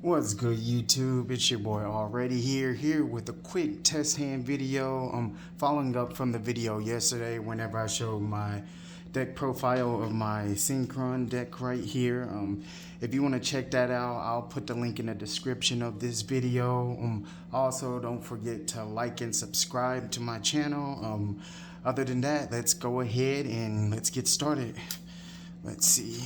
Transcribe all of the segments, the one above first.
What's good, YouTube? It's your boy Already here with a quick test hand video. I'm following up from the video yesterday whenever I showed my deck profile of my Synchron deck right here. If you want to check that out, I'll put the link in the description of this video. Also, don't forget to like and subscribe to my channel. Other than that, let's go ahead and let's get started. Let's see.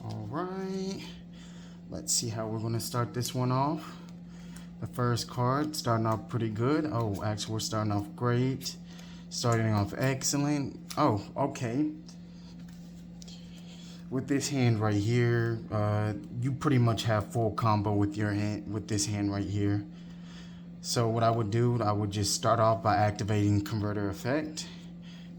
All right, let's see how we're gonna start this one off. The first card starting off pretty good. Oh, actually we're starting off great. Starting off excellent. Oh, okay. With this hand right here, you pretty much have full combo with your hand, with this hand right here. So what I would do, I would just start off by activating Converter Effect.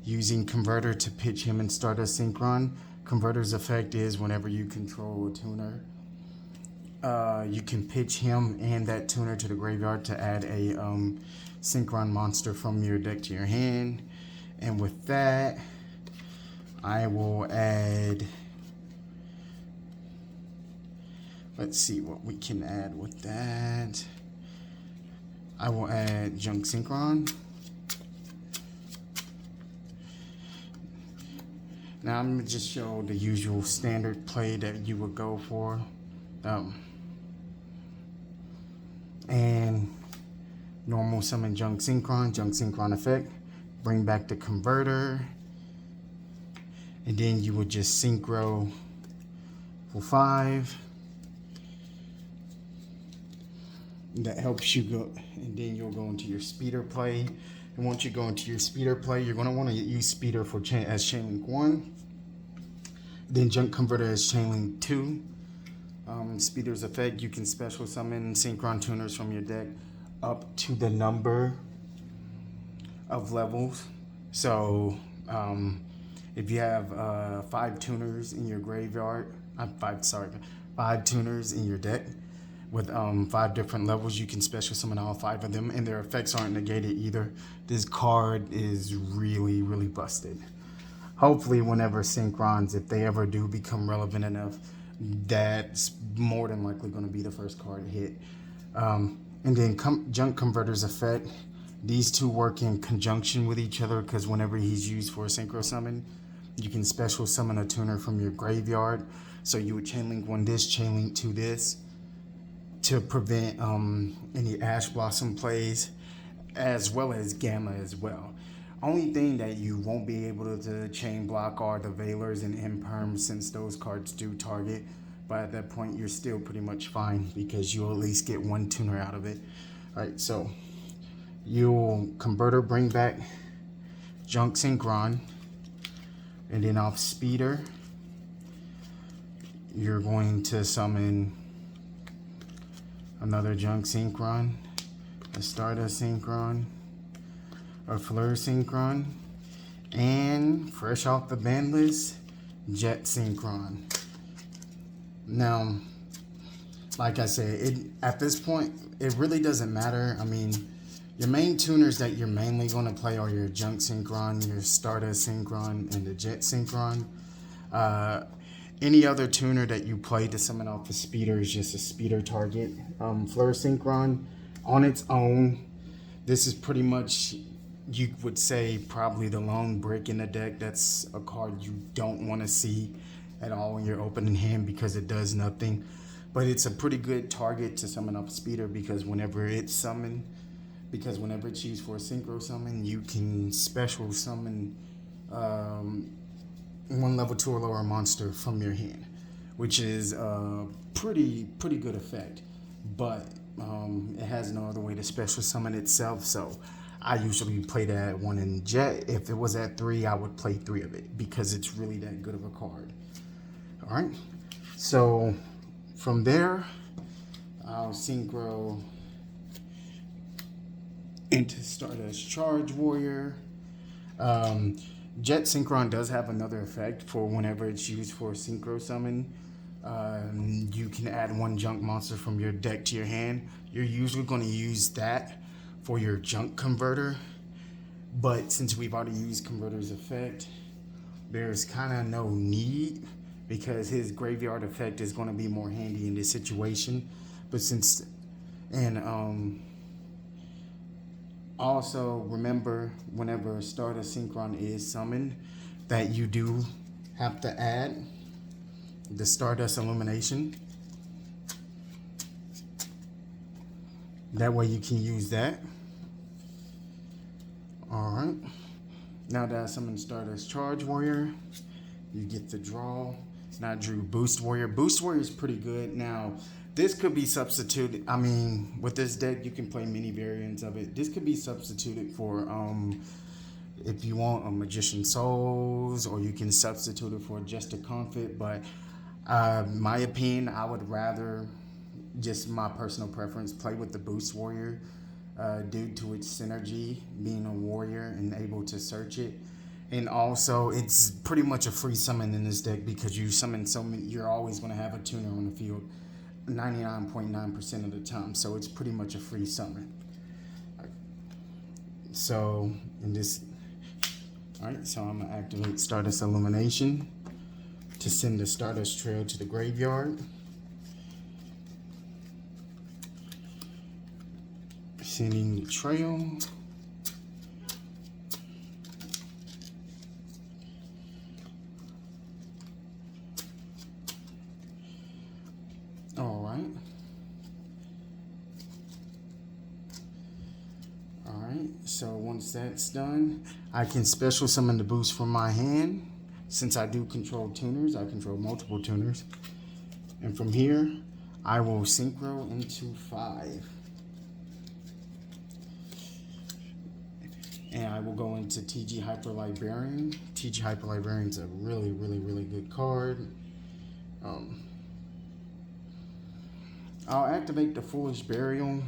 Using Converter to pitch him and start a Synchron. Converter's effect is whenever you control a tuner, you can pitch him and that tuner to the graveyard to add a Synchron monster from your deck to your hand. And with that, I will add, let's see what we can add with that. I will add Junk Synchron. Now I'm gonna just show the usual standard play that you would go for. And normal summon Junk Synchron effect, bring back the Converter, and then you would just Synchro for 5. That helps you go, and then you'll go into your speeder play. And once you go into your speeder play, you're going to want to use speeder for as chain link 1. Then Junk Converter as chain link 2. Speeder's effect, you can special summon Synchron tuners from your deck up to the number of levels. So if you have 5 tuners in your graveyard, 5 tuners in your deck with 5 different levels, you can special summon all 5 of them, and their effects aren't negated either. This card is really busted. Hopefully whenever Synchrons, if they ever do become relevant enough, that's more than likely going to be the first card to hit. And then Junk Converter's effect, these two work in conjunction with each other, because whenever he's used for a synchro summon, you can special summon a tuner from your graveyard. So you would chain link 1 this, chain link 2 this, to prevent any Ash Blossom plays, as well as Gamma as well. Only thing that you won't be able to chain block are the Veilers and Imperms, since those cards do target, but at that point you're still pretty much fine because you'll at least get 1 tuner out of it. Alright, so you'll Converter, bring back Junk Synchron, and then off Speeder you're going to summon another Junk Synchron, a Stardust Synchron, a Fleur Synchron, and fresh off the ban list, Jet Synchron. Now, like I said, at this point, it really doesn't matter. I mean, your main tuners that you're mainly going to play are your Junk Synchron, your Stardust Synchron, and the Jet Synchron. Any other tuner that you play to summon off a speeder is just a speeder target. Fleur Synchron, on its own, this is pretty much, you would say, probably the lone brick in the deck. That's a card you don't want to see at all in your opening hand because it does nothing. But it's a pretty good target to summon off a speeder, because whenever it's used for a synchro summon, you can special summon 1 level 2 or lower monster from your hand, which is a pretty good effect. But it has no other way to special summon itself, so I usually play that at 1 in Jet. If it was at 3, I would play 3 of it because it's really that good of a card. Alright, so from there, I'll Synchro into Stardust Charge Warrior. Jet Synchron does have another effect for whenever it's used for a synchro summon. You can add 1 junk monster from your deck to your hand. You're usually going to use that for your Junk Converter, but since we've already used Converter's effect, there's kind of no need because his graveyard effect is going to be more handy in this situation. But since, and also remember, whenever Stardust Synchron is summoned, that you do have to add the Stardust Illumination. That way you can use that. Alright. Now that I summoned Stardust Charge Warrior, you get the draw. Now I drew Boost Warrior. Boost Warrior is pretty good. Now, this could be substituted. I mean, with this deck, you can play many variants of it. This could be substituted for, if you want, a Magician Souls, or you can substitute it for just a Comfort. But my opinion, I would rather, just my personal preference, play with the Boost Warrior due to its synergy, being a warrior and able to search it. And also, it's pretty much a free summon in this deck because you summon so many, you're always going to have a tuner on the field 99.9% of the time. So it's pretty much a free summon. So, in this, alright, so I'm going to activate Stardust Illumination to send the Stardust Trail to the graveyard. Sending the trail. Alright. Alright, so once that's done, I can special summon the boost from my hand. Since I do control tuners, I control multiple tuners. And from here, I will synchro into 5. And I will go into TG Hyper Librarian. TG Hyper Librarian is a really, really, really good card. I'll activate the Foolish Burial.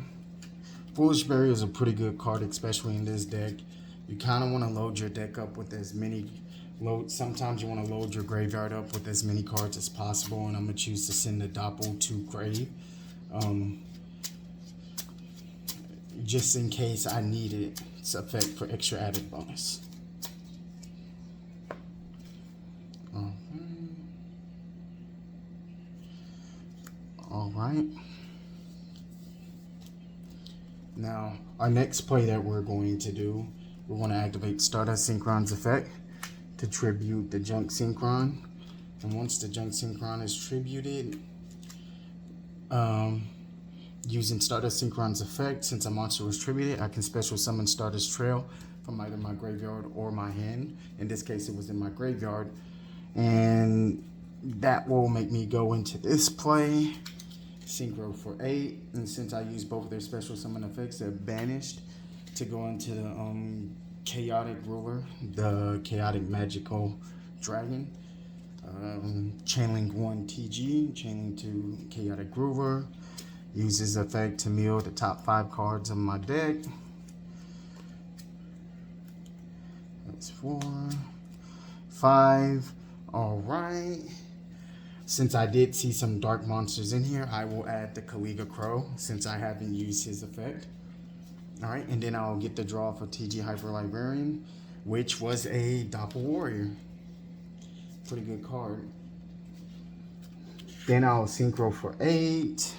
Foolish Burial is a pretty good card, especially in this deck. You kind of want to load your deck up with as many sometimes you want to load your graveyard up with as many cards as possible, and I'm going to choose to send the Doppel to grave. Just in case I need its effect for extra added bonus. Alright. Now, our next play that we're going to do, we're going to activate Stardust Synchron's effect to tribute the Junk Synchron. And once the Junk Synchron is tributed, using Stardust Synchron's effect, since a monster was tributed, I can special summon Stardust Trail from either my graveyard or my hand. In this case, it was in my graveyard. And that will make me go into this play, synchro for 8. And since I use both of their special summon effects, they're banished to go into the Chaotic Ruler, the Chaotic Magical Dragon. Chainlink 1 TG, Chainlink 2 Chaotic Ruler. Uses effect to mill the top 5 cards of my deck. That's 4, 5. Alright. Since I did see some dark monsters in here, I will add the Kaliga Crow since I haven't used his effect. Alright, and then I'll get the draw for TG Hyper Librarian, which was a Doppel Warrior. Pretty good card. Then I'll synchro for 8.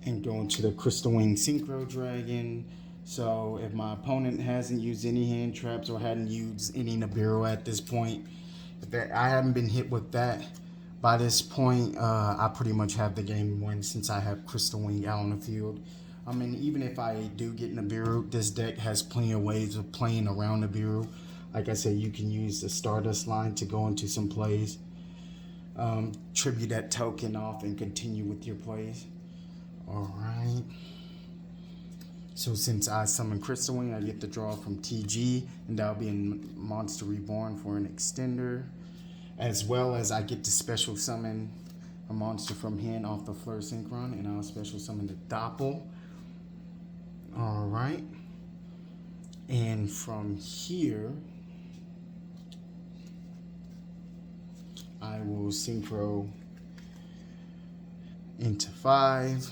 And go into the Crystal Wing Synchro Dragon. So if my opponent hasn't used any hand traps or hadn't used any Nibiru at this point, if I haven't been hit with that by this point, I pretty much have the game won since I have Crystal Wing out on the field. I mean, even if I do get Nibiru, this deck has plenty of ways of playing around Nibiru. Like I said, you can use the Stardust line to go into some plays. Tribute that token off and continue with your plays. Alright. So since I summon Crystal Wing, I get the draw from TG, and that'll be in Monster Reborn for an extender. As well as I get to special summon a monster from hand off the Fleur Synchron, and I'll special summon the Doppel. Alright. And from here, I will synchro into 5.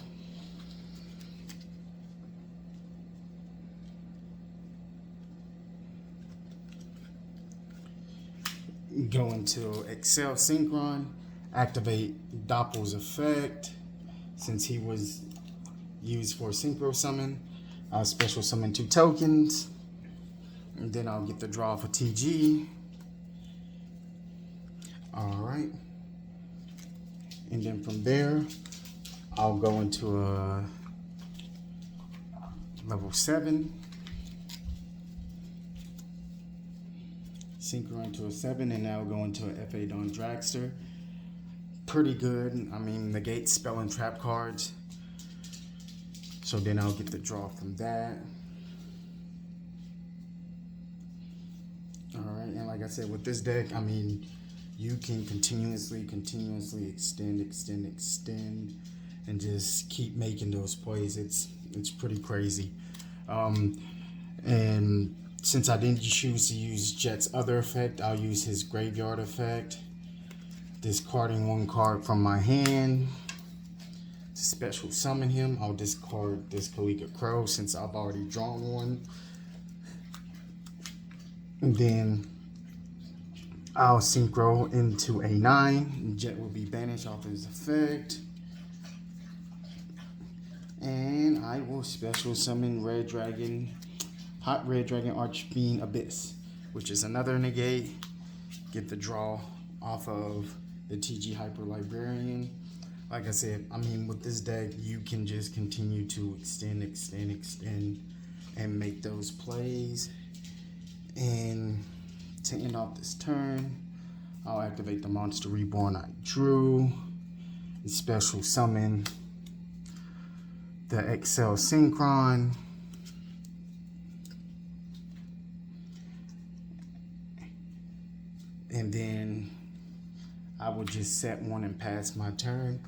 go into Excel Synchron, activate Doppel's effect. Since he was used for Synchro Summon, I'll special summon 2 tokens. And then I'll get the draw for TG. Alright. And then from there, I'll go into a level 7. Synchro into a 7, and now go into an FA Dawn Dragster. Pretty good. I mean, negate spell and trap cards. So then I'll get the draw from that. Alright, and like I said, with this deck, I mean, you can continuously extend, and just keep making those plays. It's pretty crazy. And since I didn't choose to use Jet's other effect, I'll use his graveyard effect. Discarding 1 card from my hand. To special summon him, I'll discard this Kalika Crow since I've already drawn one. And then I'll Synchro into a 9. Jet will be banished off his effect. And I will special summon Red Dragon, Hot Red Dragon Archfiend Abyss, which is another negate. Get the draw off of the TG Hyper Librarian. Like I said, I mean, with this deck, you can just continue to extend, and make those plays. And to end off this turn, I'll activate the Monster Reborn I drew, and special summon the Excel Synchron. And then I will just set 1 and pass my turn.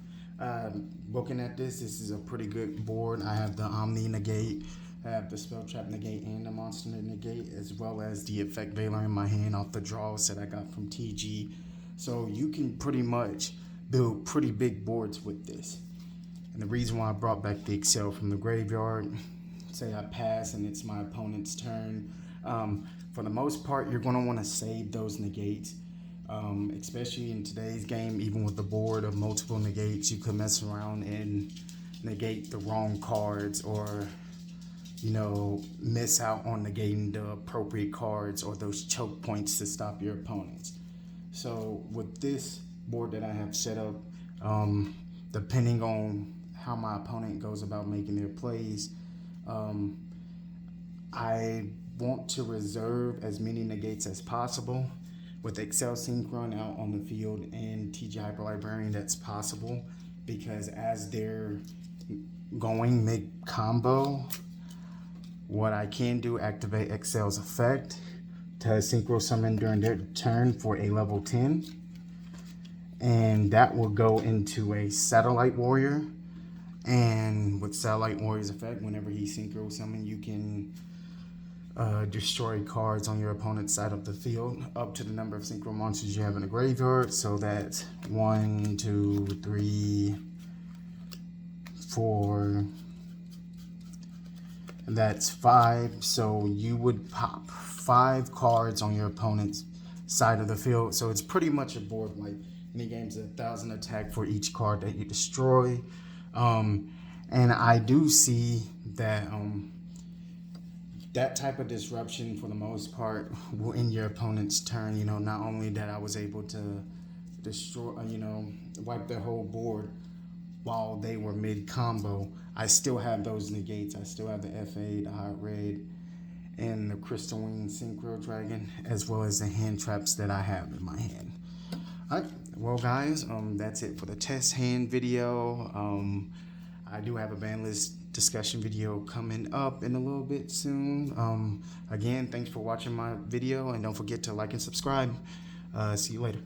Looking at this is a pretty good board. I have the Omni Negate, I have the Spell Trap Negate, and the Monster Negate, as well as the Effect Veiler in my hand off the draws that I got from TG. So you can pretty much build pretty big boards with this. And the reason why I brought back the Excel from the graveyard, say I pass and it's my opponent's turn, for the most part, you're going to want to save those negates. Especially in today's game, even with the board of multiple negates, you could mess around and negate the wrong cards, or, you know, miss out on negating the appropriate cards or those choke points to stop your opponents. So with this board that I have set up, depending on how my opponent goes about making their plays, I want to reserve as many negates as possible. With Excel Synchron out on the field and TG Hyper Librarian, that's possible, because as they're going mid-combo, what I can do, activate Excel's effect to Synchro Summon during their turn for a level 10. And that will go into a Satellite Warrior. And with Satellite Warrior's effect, whenever he Synchro Summon, you can destroy cards on your opponent's side of the field up to the number of Synchro monsters you have in the graveyard. So that's 1, 2, 3, 4, and that's 5. So you would pop 5 cards on your opponent's side of the field. So it's pretty much a board like any game's 1,000 attack for each card that you destroy. And I do see that that type of disruption, for the most part, will end your opponent's turn. You know, not only that I was able to destroy, you know, wipe their whole board while they were mid-combo, I still have those negates. I still have the FA, the Hot Red, and the Crystal Wing Synchro Dragon, as well as the hand traps that I have in my hand. All right, well, guys, that's it for the test hand video. I do have a ban list discussion video coming up in a little bit soon. Again, thanks for watching my video, and don't forget to like and subscribe. See you later.